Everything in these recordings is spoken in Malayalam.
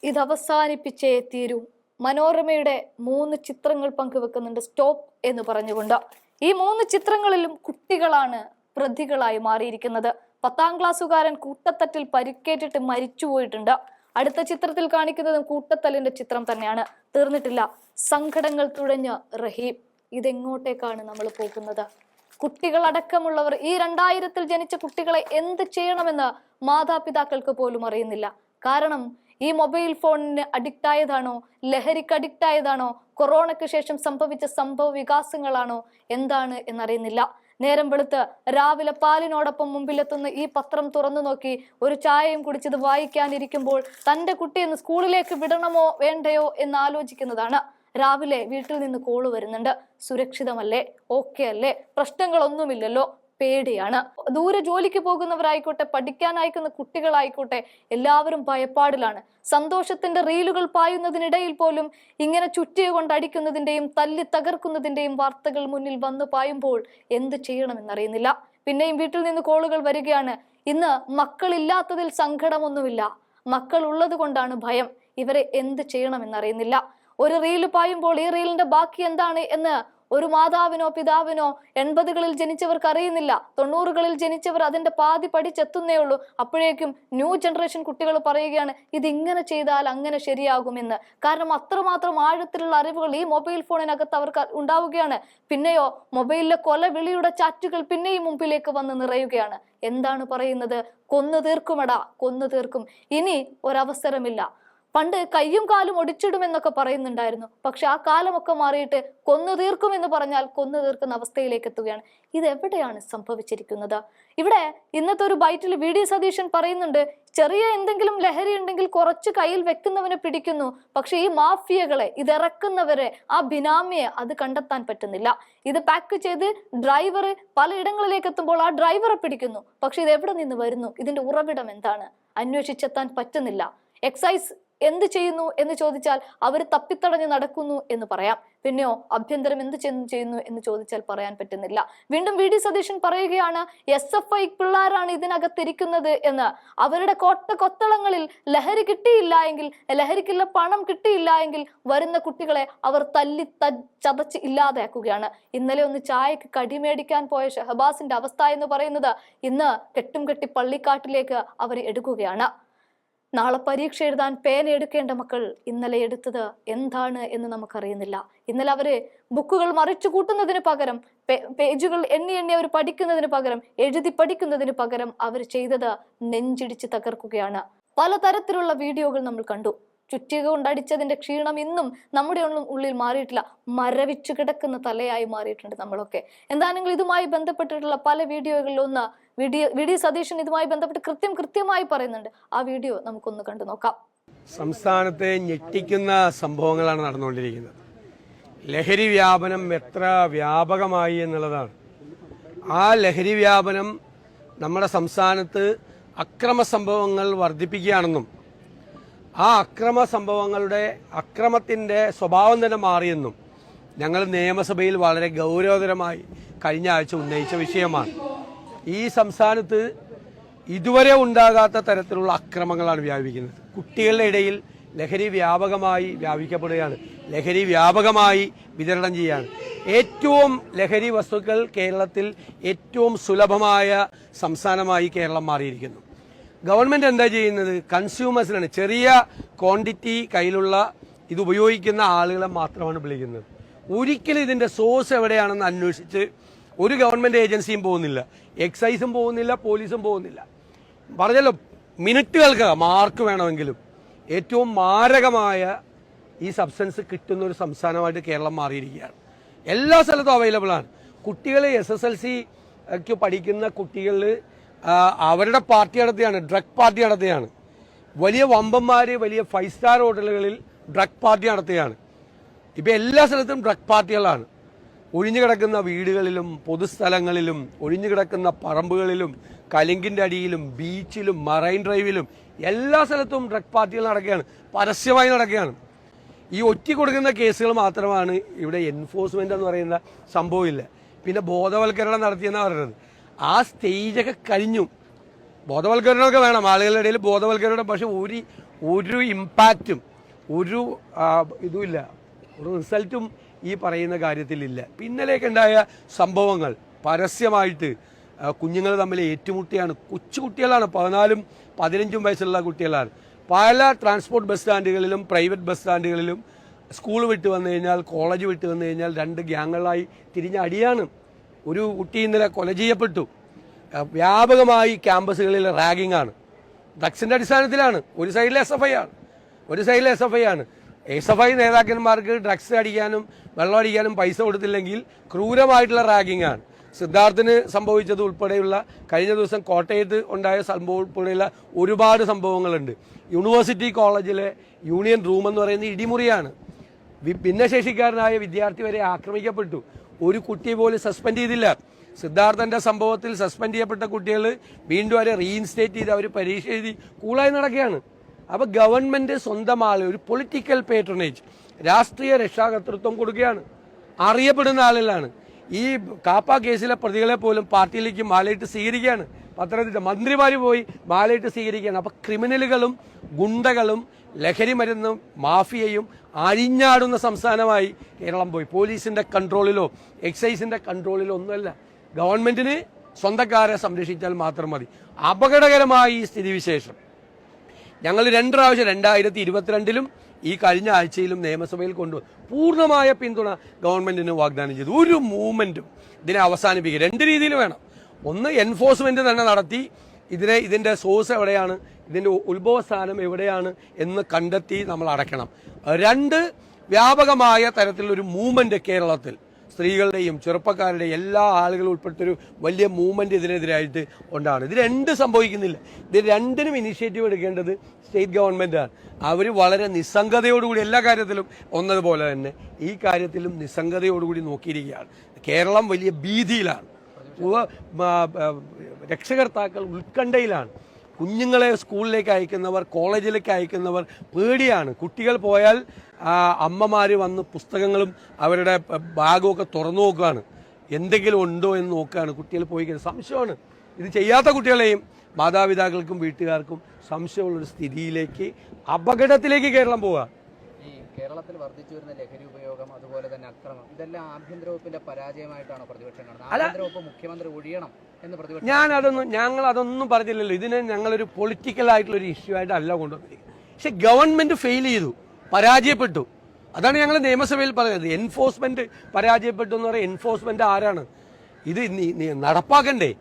ഇത് അവസാനിപ്പിച്ചേ തീരൂ. മനോരമയുടെ 3 ചിത്രങ്ങൾ പങ്കുവെക്കുന്നുണ്ട് സ്റ്റോപ്പ് എന്ന് പറഞ്ഞുകൊണ്ട്. ഈ 3 ചിത്രങ്ങളിലും കുട്ടികളാണ് പ്രതികളായി മാറിയിരിക്കുന്നത്. 10ാം ക്ലാസ്സുകാരൻ കൂട്ടത്തറ്റിൽ പരിക്കേറ്റിട്ട് മരിച്ചുപോയിട്ടുണ്ട്. അടുത്ത ചിത്രത്തിൽ കാണിക്കുന്നതും കൂട്ടത്തല്ലിന്റെ ചിത്രം തന്നെയാണ്. തീർന്നിട്ടില്ല. സങ്കടങ്ങൾ തുഴഞ്ഞ റഹീം. ഇതെങ്ങോട്ടേക്കാണ് നമ്മൾ പോകുന്നത്? കുട്ടികളടക്കമുള്ളവർ, ഈ 2000-ൽ ജനിച്ച കുട്ടികളെ എന്ത് ചെയ്യണമെന്ന് മാതാപിതാക്കൾക്ക് പോലും അറിയുന്നില്ല. കാരണം ഈ മൊബൈൽ ഫോണിന് അഡിക്റ്റ് ആയതാണോ, ലഹരിക്ക് അഡിക്റ്റ് ആയതാണോ, കൊറോണയ്ക്ക് ശേഷം സംഭവിച്ച സംഭവ വികാസങ്ങളാണോ, എന്താണ് എന്നറിയുന്നില്ല. നേരം വെളുത്ത് രാവിലെ പാലിനോടൊപ്പം മുമ്പിലെത്തുന്ന ഈ പത്രം തുറന്നു നോക്കി ഒരു ചായയും കുടിച്ചത് വായിക്കാനിരിക്കുമ്പോൾ തൻ്റെ കുട്ടിയെ സ്കൂളിലേക്ക് വിടണമോ വേണ്ടയോ എന്ന് ആലോചിക്കുന്നതാണ്. രാവിലെ വീട്ടിൽ നിന്ന് കോള് വരുന്നുണ്ട്. സുരക്ഷിതമല്ലേ, ഓക്കെ അല്ലേ, പ്രശ്നങ്ങളൊന്നുമില്ലല്ലോ. പേടിയാണ്. ദൂരെ ജോലിക്ക് പോകുന്നവരായിക്കോട്ടെ, പഠിക്കാൻ അയക്കുന്ന കുട്ടികളായിക്കോട്ടെ, എല്ലാവരും ഭയപ്പാടിലാണ്. സന്തോഷത്തിന്റെ റീലുകൾ പായുന്നതിനിടയിൽ പോലും ഇങ്ങനെ ചുറ്റിയ കൊണ്ടടിക്കുന്നതിന്റെയും തല്ലി തകർക്കുന്നതിന്റെയും വാർത്തകൾ മുന്നിൽ വന്നു പായുമ്പോൾ എന്ത് ചെയ്യണമെന്നറിയുന്നില്ല. പിന്നെയും വീട്ടിൽ നിന്ന് കോളുകൾ വരികയാണ്. ഇന്ന് മക്കളില്ലാത്തതിൽ സങ്കടമൊന്നുമില്ല, മക്കൾ ഉള്ളത് കൊണ്ടാണ് ഭയം. ഇവരെ എന്ത് ചെയ്യണമെന്നറിയുന്നില്ല. ഒരു റീല് പായുമ്പോൾ ഈ റീലിന്റെ ബാക്കി എന്താണ് എന്ന് ഒരു മാതാവിനോ പിതാവിനോ 80കളിൽ ജനിച്ചവർക്ക് അറിയുന്നില്ല. 90കളിൽ ജനിച്ചവർ അതിന്റെ പാതി പഠിച്ചെത്തുന്നേ ഉള്ളൂ. അപ്പോഴേക്കും ന്യൂ ജനറേഷൻ കുട്ടികൾ പറയുകയാണ് ഇതിങ്ങനെ ചെയ്താൽ അങ്ങനെ ശരിയാകുമെന്ന്. കാരണം അത്രമാത്രം ആഴത്തിലുള്ള അറിവുകൾ ഈ മൊബൈൽ ഫോണിനകത്ത് അവർക്ക് ഉണ്ടാവുകയാണ്. പിന്നെയോ മൊബൈലിലെ കൊലവിളിയുടെ ചാറ്റുകൾ പിന്നെയും മുമ്പിലേക്ക് വന്ന് നിറയുകയാണ്. എന്താണ് പറയുന്നത്? കൊന്നു തീർക്കുമടാ, കൊന്നു തീർക്കും, ഇനി ഒരവസരമില്ല. പണ്ട് കയ്യും കാലും ഒടിച്ചിടുമെന്നൊക്കെ പറയുന്നുണ്ടായിരുന്നു. പക്ഷെ ആ കാലമൊക്കെ മാറിയിട്ട് കൊന്നു തീർക്കുമെന്ന് പറഞ്ഞാൽ കൊന്നു തീർക്കുന്ന അവസ്ഥയിലേക്ക് എത്തുകയാണ്. ഇതെവിടെയാണ് സംഭവിച്ചിരിക്കുന്നത്? ഇവിടെ ഇന്നത്തെ ഒരു ബൈറ്റിൽ വി.ഡി. സതീശൻ പറയുന്നുണ്ട്, ചെറിയ എന്തെങ്കിലും ലഹരി ഉണ്ടെങ്കിൽ കുറച്ച് കയ്യിൽ വെക്കുന്നവനെ പിടിക്കുന്നു, പക്ഷെ ഈ മാഫിയകളെ, ഇതിറക്കുന്നവരെ, ആ ബിനാമിയെ അത് കണ്ടെത്താൻ പറ്റുന്നില്ല. ഇത് പാക്ക് ചെയ്ത് ഡ്രൈവർ പലയിടങ്ങളിലേക്ക് എത്തുമ്പോൾ ആ ഡ്രൈവറെ പിടിക്കുന്നു. പക്ഷെ ഇത് എവിടെ നിന്ന് വരുന്നു, ഇതിന്റെ ഉറവിടം എന്താണ്, അന്വേഷിച്ചെത്താൻ പറ്റുന്നില്ല. എക്സൈസ് എന്ത് ചെയ്യുന്നു എന്ന് ചോദിച്ചാൽ അവർ തപ്പിത്തടഞ്ഞ് നടക്കുന്നു എന്ന് പറയാം. പിന്നെയോ ആഭ്യന്തരം എന്ത് ചെയ്യുന്നു എന്ന് ചോദിച്ചാൽ പറയാൻ പറ്റുന്നില്ല. വീണ്ടും വി.ഡി. സതീശൻ പറയുകയാണ്, SFI പിള്ളേരാണ് ഇതിനകത്തിരിക്കുന്നത് എന്ന്. അവരുടെ കൊത്തളങ്ങളിൽ ലഹരി കിട്ടിയില്ല എങ്കിൽ, ലഹരിക്കുള്ള പണം കിട്ടിയില്ല എങ്കിൽ വരുന്ന കുട്ടികളെ അവർ തല്ലി ചതച്ച് ഇല്ലാതാക്കുകയാണ്. ഇന്നലെ ഒന്ന് ചായക്ക് കടിമേടിക്കാൻ പോയ ഷഹബാസിന്റെ അവസ്ഥ എന്ന് പറയുന്നത് ഇന്ന് കെട്ടും കെട്ടി പള്ളിക്കാട്ടിലേക്ക് അവർ എടുക്കുകയാണ്. നാളെ പരീക്ഷ എഴുതാൻ പേന എടുക്കേണ്ട മക്കൾ ഇന്നലെ എടുത്തത് എന്താണ് എന്ന് നമുക്കറിയുന്നില്ല. ഇന്നലെ അവര് ബുക്കുകൾ മറിച്ചു കൂട്ടുന്നതിന് പകരം, പേജുകൾ എണ്ണി അവർ പഠിക്കുന്നതിന് പകരം, എഴുതി പഠിക്കുന്നതിന് പകരം അവർ ചെയ്തത് നെഞ്ചിടിച്ച് തകർക്കുകയാണ്. പലതരത്തിലുള്ള വീഡിയോകൾ നമ്മൾ കണ്ടു. ചുറ്റിക കൊണ്ടടിച്ചതിന്റെ ക്ഷീണം ഇന്നും നമ്മുടെ ഉള്ളിൽ മാറിയിട്ടില്ല. മരവിച്ചു കിടക്കുന്ന തലയായി മാറിയിട്ടുണ്ട് നമ്മളൊക്കെ. എന്താണെങ്കിലും ഇതുമായി ബന്ധപ്പെട്ടിട്ടുള്ള പല വീഡിയോകളിൽ ഒന്ന് വി.ഡി. സതീശൻ ഇതുമായി ബന്ധപ്പെട്ട് കൃത്യമായി പറയുന്നുണ്ട്. ആ വീഡിയോ നമുക്കൊന്ന് കണ്ടു നോക്കാം. സംസ്ഥാനത്തെ ഞെട്ടിക്കുന്ന സംഭവങ്ങളാണ് നടന്നുകൊണ്ടിരിക്കുന്നത്. ലഹരി വ്യാപനം എത്ര വ്യാപകമായി എന്നുള്ളതാണ്. ആ ലഹരി വ്യാപനം നമ്മുടെ സംസ്ഥാനത്ത് അക്രമ സംഭവങ്ങൾ വർദ്ധിപ്പിക്കുകയാണെന്നും ആ അക്രമത്തിന്റെ സ്വഭാവം തന്നെ മാറിയെന്നും ഞങ്ങൾ നിയമസഭയിൽ വളരെ ഗൗരവതരമായി കഴിഞ്ഞ ആഴ്ച ഉന്നയിച്ച വിഷയമാണ്. ഈ സംസ്ഥാനത്ത് ഇതുവരെ ഉണ്ടാകാത്ത തരത്തിലുള്ള അക്രമങ്ങളാണ് വ്യാപിക്കുന്നത്. കുട്ടികളുടെ ഇടയിൽ ലഹരി വ്യാപകമായി വ്യാപിക്കപ്പെടുകയാണ്, ലഹരി വ്യാപകമായി വിതരണം ചെയ്യുകയാണ്. ഏറ്റവും ലഹരി വസ്തുക്കൾ കേരളത്തിൽ ഏറ്റവും സുലഭമായ സംസ്ഥാനമായി കേരളം മാറിയിരിക്കുന്നു. ഗവൺമെന്റ് എന്താ ചെയ്യുന്നത്? കൺസ്യൂമേഴ്സിനാണ്, ചെറിയ ക്വാണ്ടിറ്റി കയ്യിലുള്ള ഇത് ഉപയോഗിക്കുന്ന ആളുകളെ മാത്രമാണ് വിളിക്കുന്നത്. ഒരിക്കലും ഇതിന്റെ സോഴ്സ് എവിടെയാണെന്ന് അന്വേഷിച്ച് ഒരു ഗവൺമെന്റ് ഏജൻസിയും പോകുന്നില്ല, എക്സൈസും പോകുന്നില്ല, പോലീസും പോകുന്നില്ല. പറഞ്ഞല്ലോ, മിനിറ്റുകൾക്ക് മാർക്ക് വേണമെങ്കിലും ഏറ്റവും മാരകമായ ഈ സബ്സ്റ്റൻസ് കിട്ടുന്ന ഒരു സംസ്ഥാനമായിട്ട് കേരളം മാറിയിരിക്കുകയാണ്. എല്ലാ സ്ഥലത്തും അവൈലബിൾ ആണ്. കുട്ടികൾ SSLC പഠിക്കുന്ന കുട്ടികളിൽ അവരുടെ പാർട്ടി നടത്തുകയാണ്, ഡ്രഗ് പാർട്ടി നടത്തുകയാണ്. വലിയ വമ്പന്മാര് വലിയ 5 സ്റ്റാർ ഹോട്ടലുകളിൽ ഡ്രഗ് പാർട്ടി നടത്തുകയാണ്. ഇപ്പൊ എല്ലാ സ്ഥലത്തും ഡ്രഗ് പാർട്ടികളാണ്. ഒഴിഞ്ഞുകിടക്കുന്ന വീടുകളിലും പൊതുസ്ഥലങ്ങളിലും ഒഴിഞ്ഞുകിടക്കുന്ന പറമ്പുകളിലും കലിങ്കിന്റെ അടിയിലും ബീച്ചിലും മറൈൻ ഡ്രൈവിലും എല്ലാ സ്ഥലത്തും ഡ്രഗ് പാർട്ടികൾ നടക്കുകയാണ്, പരസ്യമായി നടക്കുകയാണ്. ഈ ഒറ്റ കൊടുക്കുന്ന കേസുകൾ മാത്രമാണ് ഇവിടെ എൻഫോഴ്സ്മെന്റ് എന്ന് പറയുന്ന സംഭവമില്ല. പിന്നെ ബോധവൽക്കരണം നടത്തിയെന്നാണ് പറയുന്നത്. ആ സ്റ്റേജൊക്കെ കഴിഞ്ഞു. ബോധവൽക്കരണമൊക്കെ വേണം, ആളുകളുടെ ഇടയിൽ ബോധവൽക്കരണം. പക്ഷെ ഒരു ഇമ്പാക്റ്റും ഒരു ഇതുമില്ല, ഒരു റിസൾട്ടും ഈ പറയുന്ന കാര്യത്തിലില്ല. ഇന്നലെയൊക്കെ ഉണ്ടായ സംഭവങ്ങൾ പരസ്യമായിട്ട് കുഞ്ഞുങ്ങൾ തമ്മിൽ ഏറ്റുമുട്ടിയാണ്. കൊച്ചുകുട്ടികളാണ്, 14ഉം 15ഉം വയസ്സുള്ള കുട്ടികളാണ്. പല ട്രാൻസ്പോർട്ട് ബസ് സ്റ്റാൻഡുകളിലും പ്രൈവറ്റ് ബസ് സ്റ്റാൻഡുകളിലും സ്കൂൾ വിട്ട് വന്നു കഴിഞ്ഞാൽ, കോളേജ് വിട്ട് വന്നു കഴിഞ്ഞാൽ 2 ഗ്യാങ്ങുകളായി തിരിഞ്ഞ അടിയാണ്. ഒരു കുട്ടി ഇന്നലെ കൊല ചെയ്യപ്പെട്ടു. വ്യാപകമായി ക്യാമ്പസുകളിൽ റാഗിംഗ് ആണ്, ഡ്രഗ്സിൻ്റെ അടിസ്ഥാനത്തിലാണ്. ഒരു സൈഡിൽ SFI ആണ്, ഒരു സൈഡിൽ SFI ആണ്. SFI നേതാക്കന്മാർക്ക് ഡ്രഗ്സ് അടിക്കാനും വെള്ളം അടിക്കാനും പൈസ കൊടുത്തില്ലെങ്കിൽ ക്രൂരമായിട്ടുള്ള റാഗിംഗ് ആണ്. സിദ്ധാർത്ഥിന് സംഭവിച്ചത് ഉൾപ്പെടെയുള്ള കഴിഞ്ഞ ദിവസം കോട്ടയത്ത് ഉണ്ടായ സംഭവം ഉൾപ്പെടെയുള്ള ഒരുപാട് സംഭവങ്ങളുണ്ട്. യൂണിവേഴ്സിറ്റി കോളേജിലെ യൂണിയൻ റൂം എന്ന് പറയുന്നത് ഇടിമുറിയാണ്. ഭിന്നശേഷിക്കാരനായ വിദ്യാർത്ഥി വരെ ആക്രമിക്കപ്പെട്ടു. ഒരു കുട്ടിയെ പോലും സസ്പെൻഡ് ചെയ്തില്ല. സിദ്ധാർത്ഥന്റെ സംഭവത്തിൽ സസ്പെൻഡ് ചെയ്യപ്പെട്ട കുട്ടികൾ വീണ്ടും അവരെ റീഇൻസ്റ്റേറ്റ് ചെയ്ത് അവർ പരീക്ഷ എഴുതി കൂളായി നടക്കുകയാണ്. അപ്പോൾ ഗവൺമെന്റ് സ്വന്തം ആള് ഒരു പൊളിറ്റിക്കൽ പേട്രണേജ്, രാഷ്ട്രീയ രക്ഷാകർതൃത്വം കൊടുക്കുകയാണ്. അറിയപ്പെടുന്ന ആളുകളാണ്. ഈ കാപ്പ കേസിലെ പ്രതികളെ പോലും പാർട്ടിയിലേക്ക് മാലയിട്ട് സ്വീകരിക്കുകയാണ്. പത്തനംതിട്ട മന്ത്രിമാർ പോയി മാലയിട്ട് സ്വീകരിക്കുകയാണ്. അപ്പോൾ ക്രിമിനലുകളും ഗുണ്ടകളും ലഹരി മരുന്നും മാഫിയയും അഴിഞ്ഞാടുന്ന സംസ്ഥാനമായി കേരളം പോയി. പോലീസിന്റെ കൺട്രോളിലോ എക്സൈസിന്റെ കൺട്രോളിലോ ഒന്നുമല്ല. ഗവൺമെന്റിന് സ്വന്തക്കാരെ സംരക്ഷിച്ചാൽ മാത്രം മതി. അപകടകരമായ ഈ സ്ഥിതിവിശേഷം ഞങ്ങൾ 2 പ്രാവശ്യം 2022-ലും ഈ കഴിഞ്ഞ ആഴ്ചയിലും നിയമസഭയിൽ കൊണ്ടുവന്നു. പൂർണ്ണമായ പിന്തുണ ഗവൺമെന്റിന് വാഗ്ദാനം ചെയ്തു. ഒരു മൂവ്മെന്റും ഇതിനെ അവസാനിപ്പിക്കുക 2 രീതിയിൽ വേണം. ഒന്ന്, എൻഫോഴ്സ്മെന്റ് തന്നെ നടത്തി ഇതിന്റെ സോഴ്സ് എവിടെയാണ്, ഇതിന്റെ ഉത്ഭവസ്ഥാനം എവിടെയാണ് എന്ന് കണ്ടെത്തി നമ്മൾ അടയ്ക്കണം. 2, വ്യാപകമായ തരത്തിലൊരു മൂവ്മെന്റ് കേരളത്തിൽ സ്ത്രീകളുടെയും ചെറുപ്പക്കാരുടെയും എല്ലാ ആളുകളും ഉൾപ്പെട്ടൊരു വലിയ മൂവ്മെന്റ് ഇതിനെതിരായിട്ട് ഉണ്ടാണ്. ഇത് 2 സംഭവിക്കുന്നില്ല. ഇത് 2നും ഇനിഷ്യേറ്റീവ് എടുക്കേണ്ടത് സ്റ്റേറ്റ് ഗവൺമെന്റാണ്. അവർ വളരെ നിസ്സംഗതയോടുകൂടി എല്ലാ കാര്യത്തിലും ഒന്നതുപോലെ തന്നെ ഈ കാര്യത്തിലും നിസ്സംഗതയോടുകൂടി നോക്കിയിരിക്കുകയാണ്. കേരളം വലിയ ഭീതിയിലാണ്. രക്ഷകർത്താക്കൾ ഉത്കണ്ഠയിലാണ്. കുഞ്ഞുങ്ങളെ സ്കൂളിലേക്ക് അയക്കുന്നവർ, കോളേജിലേക്ക് അയക്കുന്നവർ പേടിയാണ്. കുട്ടികൾ പോയാൽ അമ്മമാർ വന്ന് പുസ്തകങ്ങളും അവരുടെ ബാഗും ഒക്കെ തുറന്നു നോക്കുകയാണ്, എന്തെങ്കിലും ഉണ്ടോ എന്ന് നോക്കുകയാണ്. കുട്ടികൾ പോയി കഴിഞ്ഞാൽ സംശയമാണ്. ഇത് ചെയ്യാത്ത കുട്ടികളെയും മാതാപിതാക്കൾക്കും വീട്ടുകാർക്കും സംശയമുള്ളൊരു സ്ഥിതിയിലേക്ക്, അപകടത്തിലേക്ക് കേരളം പോവുക. ഈ കേരളത്തിൽ വർദ്ധിച്ചു വരുന്ന ലഹരി ഉപയോഗം, അതുപോലെ തന്നെ അക്രമം, ഇതെല്ലാം ആഭ്യന്തര വകുപ്പിന്റെ പരാജയമായിട്ടാണ് പ്രതിപക്ഷം കാണുന്നത്. ആഭ്യന്തര വകുപ്പ് മുഖ്യമന്ത്രി ഒഴിയണം എന്ന് പ്രതിപക്ഷം. ഞങ്ങൾ അതൊന്നും പറഞ്ഞില്ലല്ലോ. ഇതിനെ ഞങ്ങളൊരു പൊളിറ്റിക്കൽ ആയിട്ടുള്ള ഒരു ഇഷ്യൂ ആയിട്ടല്ല കൊണ്ടുവന്നിരിക്കുന്നത്. പക്ഷെ ഗവൺമെന്റ് ഫെയിൽ ചെയ്തു, പരാജയപ്പെട്ടു. അതാണ് ഞങ്ങൾ നിയമസഭയിൽ പറയുന്നത്. എൻഫോഴ്സ്മെന്റ് പരാജയപ്പെട്ടു എന്ന് പറയാം. എൻഫോഴ്സ്മെന്റ് ആരാണ്? ഇത് നടപ്പാക്കണ്ടേ?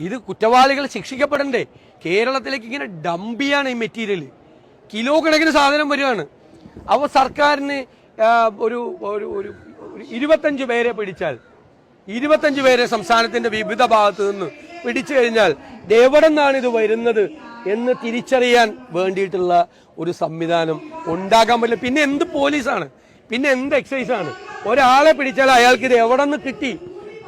ഇത് കുറ്റവാളികൾ ശിക്ഷിക്കപ്പെടണ്ടേ? കേരളത്തിലേക്ക് ഇങ്ങനെ ഡംപ് ചെയ്യാണ് ഈ മെറ്റീരിയൽ. കിലോ കണക്കിന് സാധനം വരികയാണ്. അപ്പോൾ സർക്കാരിന് ഒരു 25 പേരെ പിടിച്ചാൽ, 25 പേരെ സംസ്ഥാനത്തിന്റെ വിവിധ ഭാഗത്ത് നിന്ന് പിടിച്ചു കഴിഞ്ഞാൽ എവിടെ നിന്നാണ് ഇത് വരുന്നത് എന്ന് തിരിച്ചറിയാൻ വേണ്ടിയിട്ടുള്ള ഒരു സംവിധാനം ഉണ്ടാക്കാൻ പറ്റില്ല. പിന്നെ എന്ത് പോലീസാണ്, പിന്നെ എന്ത് എക്സൈസാണ്? ഒരാളെ പിടിച്ചാൽ അയാൾക്ക് ഇത് എവിടെ നിന്ന് കിട്ടി,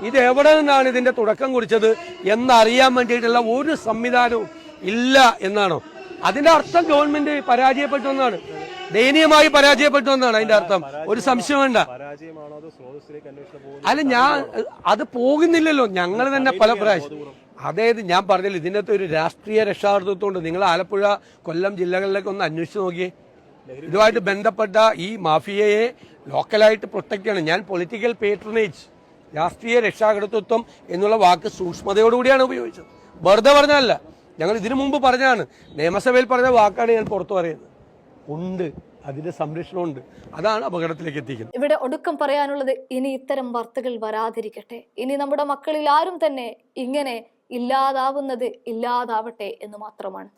ഇത് എവിടെ നിന്നാണ് ഇതിന്റെ തുടക്കം കുറിച്ചത് എന്നറിയാൻ വേണ്ടിയിട്ടുള്ള ഒരു സംവിധാനവും ഇല്ല എന്നാണോ? അതിന്റെ അർത്ഥം ഗവൺമെന്റ് പരാജയപ്പെട്ടു എന്നാണ്, ദയനീയമായി പരാജയപ്പെട്ടു എന്നാണ് അതിന്റെ അർത്ഥം. ഒരു സംശയം വേണ്ട. അല്ല, അത് പോകുന്നില്ലല്ലോ. ഞങ്ങൾ തന്നെ പല പ്രാവശ്യം, അതായത് ഞാൻ പറഞ്ഞില്ല, ഇതിനകത്ത് ഒരു രാഷ്ട്രീയ രക്ഷാകർതൃത്വമുണ്ട്. നിങ്ങൾ ആലപ്പുഴ, കൊല്ലം ജില്ലകളിലേക്ക് ഒന്ന് അന്വേഷിച്ച് നോക്കിയേ. ഇതുമായിട്ട് ബന്ധപ്പെട്ട ഈ മാഫിയയെ ലോക്കലായിട്ട് പ്രൊട്ടക്ട് ചെയ്യണം. ഞാൻ പൊളിറ്റിക്കൽ പേട്രണേജ്, രാഷ്ട്രീയ രക്ഷാകർതൃത്വം എന്നുള്ള വാക്ക് സൂക്ഷ്മതയോടുകൂടിയാണ് ഉപയോഗിച്ചത്, വെറുതെ പറഞ്ഞതല്ല. ഞങ്ങൾ ഇതിനു മുമ്പ് പറഞ്ഞാണ്, നിയമസഭയിൽ പറഞ്ഞ വാക്കാണ് ഞാൻ പുറത്തു പറയുന്നത്. ഉണ്ട്, അതിന്റെ സംരക്ഷണമുണ്ട്. അതാണ് അപകടത്തിലേക്ക് എത്തിക്കുന്നത്. ഇവിടെ ഒടുക്കം പറയാനുള്ളത്, ഇനി ഇത്തരം വാർത്തകൾ വരാതിരിക്കട്ടെ. ഇനി നമ്മുടെ മക്കളിൽ ആരും തന്നെ ഇങ്ങനെ ഇല്ലാതാവുന്നത് ഇല്ലാതാവട്ടെ എന്ന് മാത്രമാണ്.